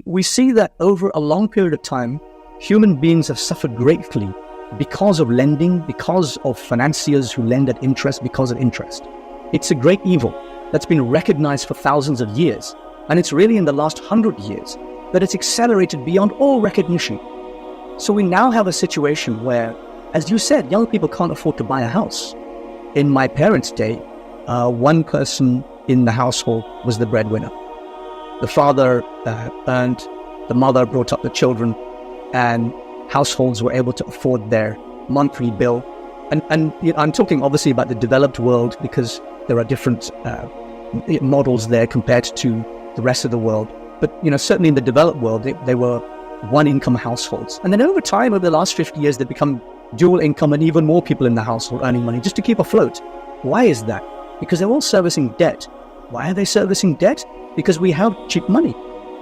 We see that over a long period of time, human beings have suffered greatly because of lending, because of financiers who lend at interest, because of interest. It's a great evil that's been recognized for thousands of years. And it's really in the last 100 years that it's accelerated beyond all recognition. So we now have a situation where, as you said, young people can't afford to buy a house. In my parents' day, one person in the household was the breadwinner. The father earned, the mother brought up the children, and households were able to afford their monthly bill. And I'm talking obviously about the developed world because there are different models there compared to the rest of the world. But certainly in the developed world, they were one-income households. And then over time, over the last 50 years, they become dual income and even more people in the household earning money just to keep afloat. Why is that? Because they're all servicing debt. Why are they servicing debt? Because we have cheap money.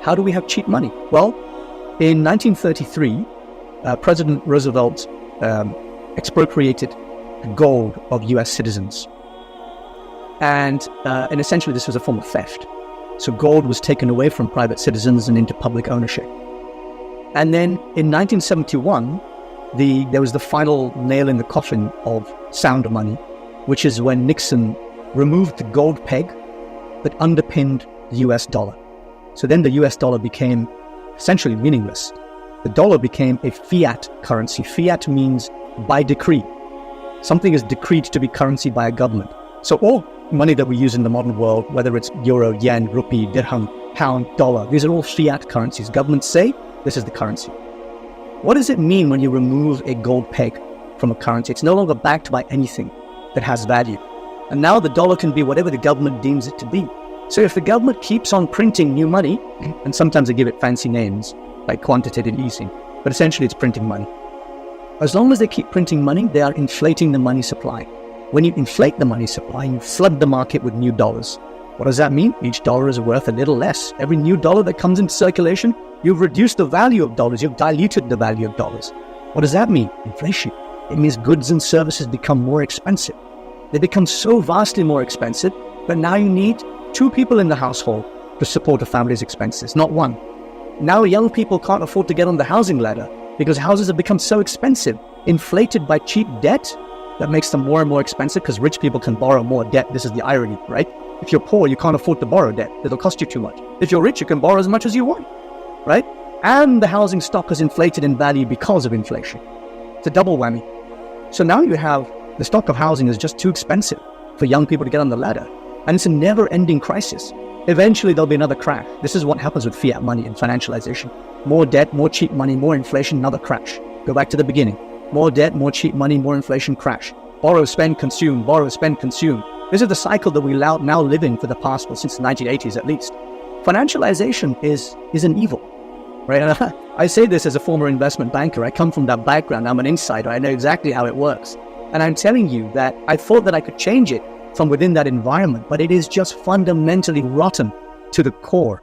How do we have cheap money? Well, in 1933, President Roosevelt expropriated gold of U.S. citizens. And essentially this was a form of theft. So gold was taken away from private citizens and into public ownership. And then in 1971, there was the final nail in the coffin of sound money, which is when Nixon removed the gold peg that underpinned the US dollar. So then the US dollar became essentially meaningless. The dollar became a fiat currency. Fiat means by decree. Something is decreed to be currency by a government. So all money that we use in the modern world, whether it's euro, yen, rupee, dirham, pound, dollar, these are all fiat currencies. Governments say this is the currency. What does it mean when you remove a gold peg from a currency? It's no longer backed by anything that has value. And now the dollar can be whatever the government deems it to be. So if the government keeps on printing new money, and sometimes they give it fancy names like quantitative easing, but essentially it's printing money. As long as they keep printing money, they are inflating the money supply. When you inflate the money supply, you flood the market with new dollars. What does that mean? Each dollar is worth a little less. Every new dollar that comes into circulation, you've reduced the value of dollars. You've diluted the value of dollars. What does that mean? Inflation. It means goods and services become more expensive. They become so vastly more expensive that now you need two people in the household to support a family's expenses, not one. Now young people can't afford to get on the housing ladder because houses have become so expensive, inflated by cheap debt that makes them more and more expensive because rich people can borrow more debt. This is the irony, right? If you're poor, you can't afford to borrow debt. It'll cost you too much. If you're rich, you can borrow as much as you want, right? And the housing stock has inflated in value because of inflation. It's a double whammy. So now you have the stock of housing is just too expensive for young people to get on the ladder. And it's a never-ending crisis. Eventually, there'll be another crash. This is what happens with fiat money and financialization. More debt, more cheap money, more inflation, another crash. Go back to the beginning. More debt, more cheap money, more inflation, crash. Borrow, spend, consume, borrow, spend, consume. This is the cycle that we now live in for the past, since the 1980s at least. Financialization is an evil, right? And I say this as a former investment banker. I come from that background. I'm an insider. I know exactly how it works. And I'm telling you that I thought that I could change it from within that environment, but it is just fundamentally rotten to the core.